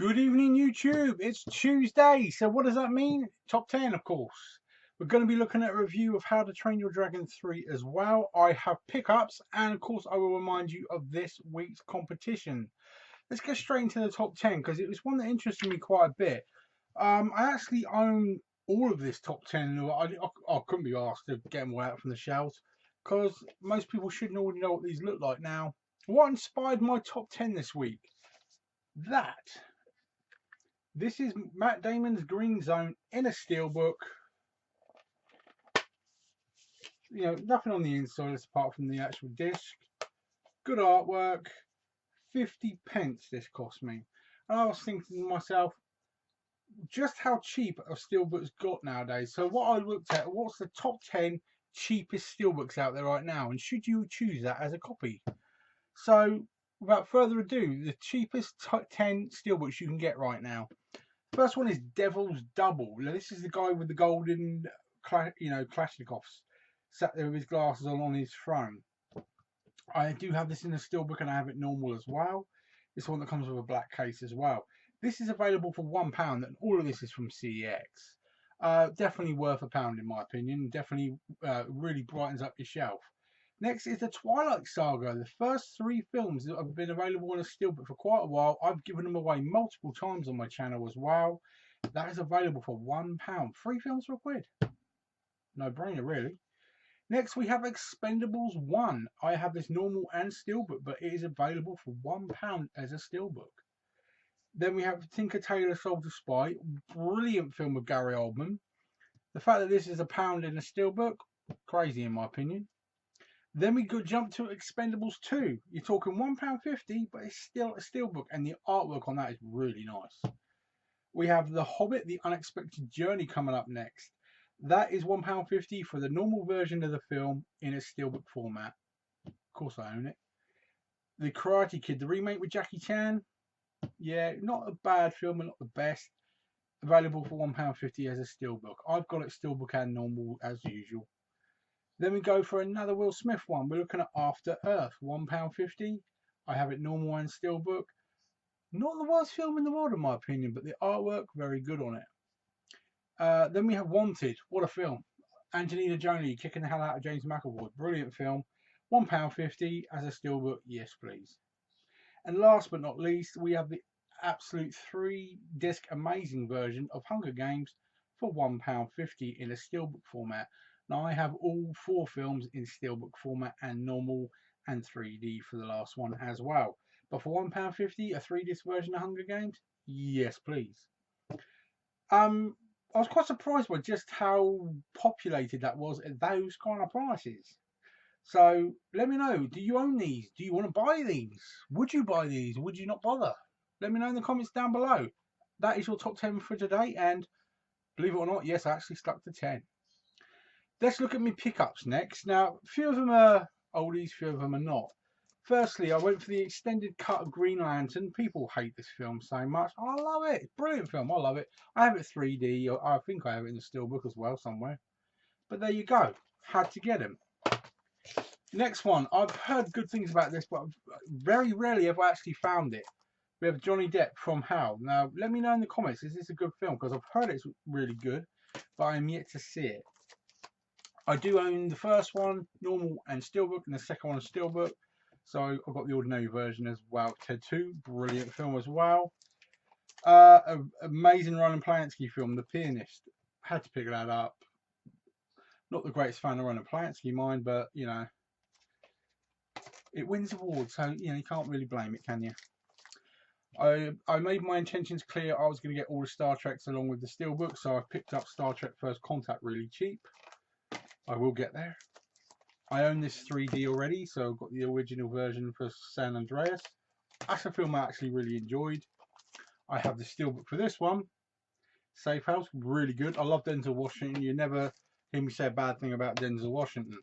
Good evening, YouTube. It's Tuesday. So what does that mean? Top 10, of course. We're going to be looking at a review of How to Train Your Dragon 3 as well. I have pickups, and of course I will remind you of this week's competition. Let's get straight into the top 10 because it was one that interested me quite a bit. I actually own all of this top 10. I couldn't be asked to get them all out from the shelves because most people shouldn't already know what these look like now. What inspired my top 10 this week? This is Matt Damon's Green Zone in a steelbook. You know, nothing on the inside apart from the actual disc. Good artwork. 50p this cost me. And I was thinking to myself, just how cheap a steelbook's got nowadays. So what I looked at, what's the top 10 cheapest steelbooks out there right now? And should you choose that as a copy? So without further ado, the cheapest 10 steelbooks you can get right now. First one is Devil's Double. Now, this is the guy with the golden, Kalashnikovs, sat there with his glasses on his throne. I do have this in a steelbook and I have it normal as well. This one that comes with a black case as well. This is available for £1 and all of this is from CEX. Definitely worth £1 in my opinion. Definitely really brightens up your shelf. Next is the Twilight Saga. The first 3 films that have been available on a steelbook for quite a while. I've given them away multiple times on my channel as well. That is available for £1. 3 films for £1. No brainer, really. Next, we have Expendables 1. I have this normal and steelbook, but it is available for £1 as a steelbook. Then we have Tinker Tailor Soldier Spy. Brilliant film with Gary Oldman. The fact that this is £1 in a steelbook, crazy in my opinion. Then we could jump to Expendables 2. You're talking £1.50, but it's still a steelbook, and the artwork on that is really nice. We have The Hobbit, The Unexpected Journey coming up next. That is £1.50 for the normal version of the film in a steelbook format. Of course I own it. The Karate Kid, the remake with Jackie Chan. Yeah, not a bad film, but not the best. Available for £1.50 as a steelbook. I've got it steelbook and normal as usual. Then we go for another Will Smith one. We're looking at After Earth, £1.50. I have it normal and steelbook. Not the worst film in the world in my opinion, but the artwork, very good on it. Then we have Wanted. What a film. Angelina Jolie kicking the hell out of James McAvoy. Brilliant film. £1.50 as a steelbook. Yes, please. And last but not least, we have the absolute 3-disc amazing version of Hunger Games for £1.50 in a steelbook format. Now I have all 4 films in steelbook format and normal and 3D for the last one as well. But for £1.50, a 3-disc version of Hunger Games? Yes, please. I was quite surprised by just how populated that was at those kind of prices. So let me know, do you own these? Do you want to buy these? Would you buy these? Would you not bother? Let me know in the comments down below. That is your top 10 for today, and believe it or not, yes, I actually stuck to 10. Let's look at my pickups next. Now, a few of them are oldies, a few of them are not. Firstly, I went for the extended cut of Green Lantern. People hate this film so much. I love it. It's a brilliant film. I love it. I have it 3D. I think I have it in the steelbook as well somewhere. But there you go. Had to get him. Next one. I've heard good things about this, but very rarely have I actually found it. We have Johnny Depp from Hell. Now, let me know in the comments, is this a good film? Because I've heard it's really good, but I'm yet to see it. I do own the first one, normal and steelbook, and the second one is steelbook. So I've got the ordinary version as well. Ted 2, brilliant film as well. Amazing Roman Polanski film, The Pianist. Had to pick that up. Not the greatest fan of Roman Polanski, mind, but you know, it wins awards, so you know you can't really blame it, can you? I made my intentions clear. I was going to get all the Star Treks along with the steelbook, so I picked up Star Trek First Contact really cheap. I will get there. I own this 3D already, so I've got the original version for San Andreas. That's a film I actually really enjoyed. I have the steelbook for this one. Safe House, really good. I love Denzel Washington. You never hear me say a bad thing about Denzel Washington.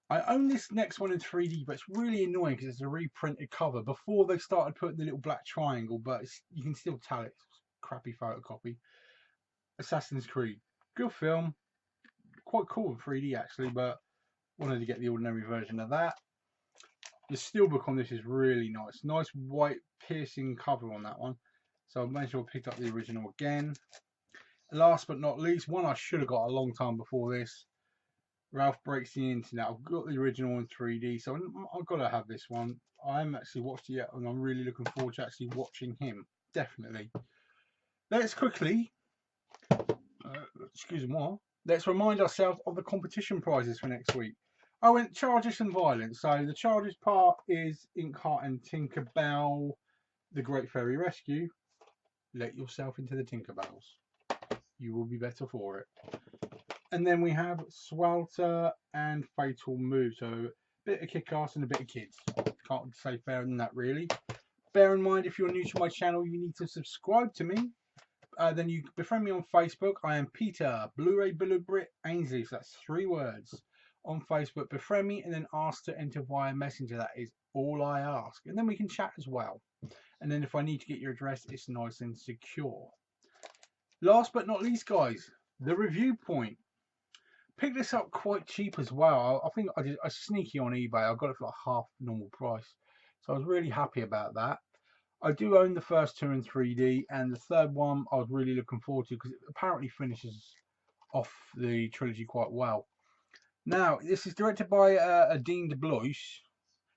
I own this next one in 3D, but it's really annoying because it's a reprinted cover. Before they started putting the little black triangle, but you can still tell it's a crappy photocopy. Assassin's Creed, good film. Quite cool in 3D actually, but wanted to get the ordinary version of that. The steelbook on this is really nice. Nice white piercing cover on that one. So I made sure I picked up the original again. Last but not least, one I should have got a long time before this. Ralph Breaks the Internet. I've got the original in 3D, so I've got to have this one. I haven't actually watched it yet, and I'm really looking forward to actually watching him. Definitely. Let's quickly, excuse me, let's remind ourselves of the competition prizes for next week. I went Charges and Violence. So the Charges part is Inkheart and Tinkerbell, The Great Fairy Rescue. Let yourself into the Tinkerbells. You will be better for it. And then we have Swelter and Fatal Move. So a bit of kick-ass and a bit of kids. Can't say fairer than that, really. Bear in mind, if you're new to my channel, you need to subscribe to me. Then you befriend me on Facebook. I am Peter Blu-ray Brit Ainsley. So that's 3 words on Facebook. Befriend me and then ask to enter via Messenger. That is all I ask. And then we can chat as well. And then if I need to get your address, it's nice and secure. Last but not least, guys, the review point. Picked this up quite cheap as well. I think I did a sneaky on eBay. I got it for like half normal price. So I was really happy about that. I do own the first 2 in 3D, and the third one I was really looking forward to because it apparently finishes off the trilogy quite well. Now, this is directed by Dean DeBlois.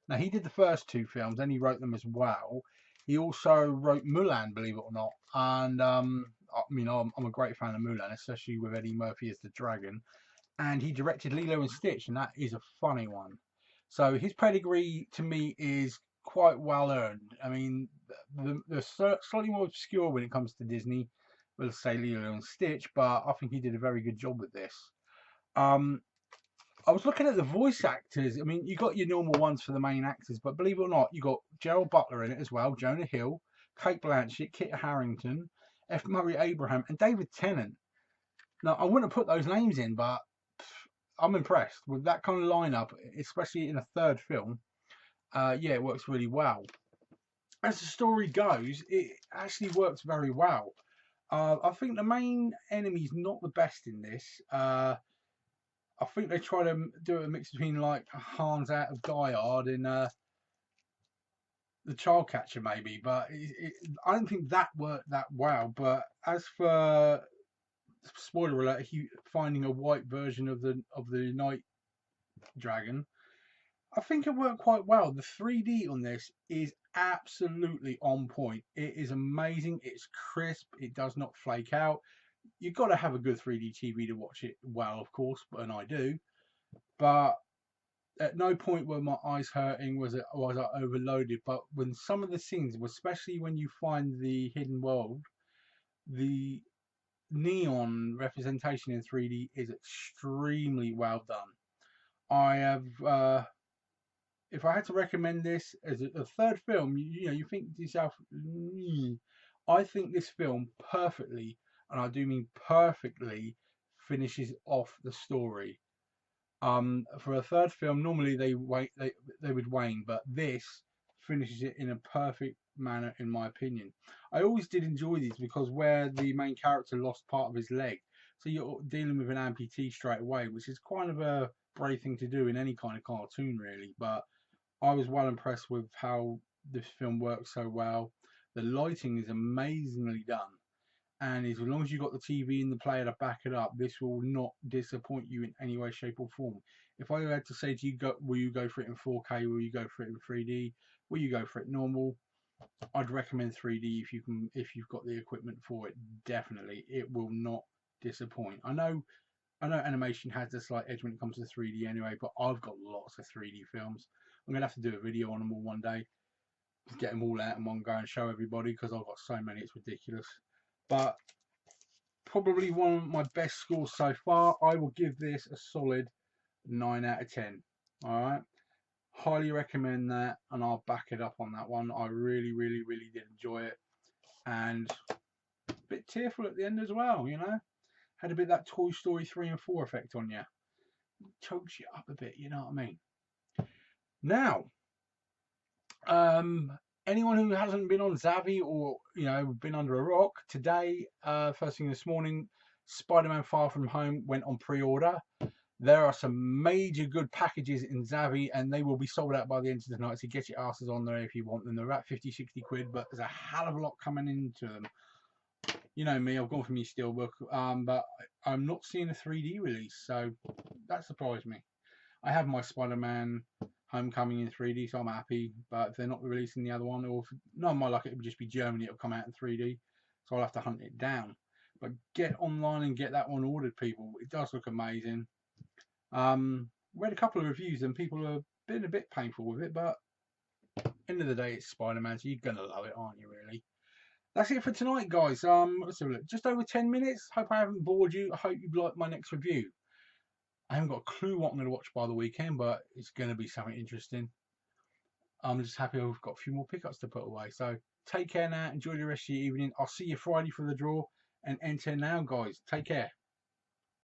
Now, he did the first 2 films, and he wrote them as well. He also wrote Mulan, believe it or not. And I mean, I'm a great fan of Mulan, especially with Eddie Murphy as the dragon. And he directed Lilo and Stitch, and that is a funny one. So his pedigree to me is quite well earned. I mean, they're slightly more obscure when it comes to Disney, we'll say Lilo and Stitch, but I think he did a very good job with this. I was looking at the voice actors. I mean, you got your normal ones for the main actors, but believe it or not, you got Gerald Butler in it as well, Jonah Hill, Kate Blanchett, Kit Harington, F. Murray Abraham, and David Tennant. Now, I wouldn't have put those names in, but I'm impressed with that kind of lineup, especially in a third film. Yeah, it works really well. As the story goes, it actually works very well. I think the main enemy is not the best in this. I think they try to do a mix between like Hans out of Die Hard and the Child Catcher maybe, but I don't think that worked that well. But as for spoiler alert, he finding a white version of the Night Dragon, I think it worked quite well. The 3D on this is absolutely on point. It is amazing. It's crisp. It does not flake out. You've got to have a good 3D TV to watch it well, of course, and I do. But at no point were my eyes hurting, was I overloaded. But when some of the scenes, especially when you find the hidden world, the neon representation in 3D is extremely well done. I have, if I had to recommend this as a third film, you think to yourself, I think this film perfectly, and I do mean perfectly, finishes off the story. For a third film, normally they would wane, but this finishes it in a perfect manner, in my opinion. I always did enjoy these because where the main character lost part of his leg, so you're dealing with an amputee straight away, which is kind of a brave thing to do in any kind of cartoon, really. But I was well impressed with how this film works so well. The lighting is amazingly done, and as long as you've got the TV and the player to back it up, this will not disappoint you in any way, shape, or form. If I had to say to you, will you go for it in 4K? Will you go for it in 3D? Will you go for it normal? I'd recommend 3D if you've got the equipment for it. Definitely, it will not disappoint. I know animation has a slight edge when it comes to 3D anyway, but I've got lots of 3D films. I'm gonna have to do a video on them all one day, just get them all out in one go and show everybody because I've got so many, it's ridiculous. But probably one of my best scores so far. I will give this a solid 9 out of 10. All right, highly recommend that, and I'll back it up on that one. I really, really, really did enjoy it, and a bit tearful at the end as well. Had a bit of that Toy Story 3 and 4 effect on you. Chokes you up a bit, you know what I mean? Now, anyone who hasn't been on Zavvi or been under a rock, today, first thing this morning, Spider-Man Far From Home went on pre-order. There are some major good packages in Zavvi, and they will be sold out by the end of the night. So get your asses on there if you want them. They're about 50, 60 quid, but there's a hell of a lot coming into them. You know me, I've gone from your steelbook, but I'm not seeing a 3D release, so that surprised me. I have my Spider-Man Homecoming in 3D, so I'm happy. But if they're not releasing the other one, or if, no, my luck, it would just be Germany. It'll come out in 3D, so I'll have to hunt it down. But get online and get that one ordered, people. It does look amazing. Read a couple of reviews and people have been a bit painful with it, but end of the day, it's Spider-Man, so you're gonna love it, aren't you? Really. That's it for tonight, guys. Let's have a look. Just over 10 minutes. Hope I haven't bored you. I hope you've liked my next review. I haven't got a clue what I'm going to watch by the weekend, but it's going to be something interesting. I'm just happy I've got a few more pickups to put away. So take care now. Enjoy the rest of your evening. I'll see you Friday for the draw and enter now, guys. Take care.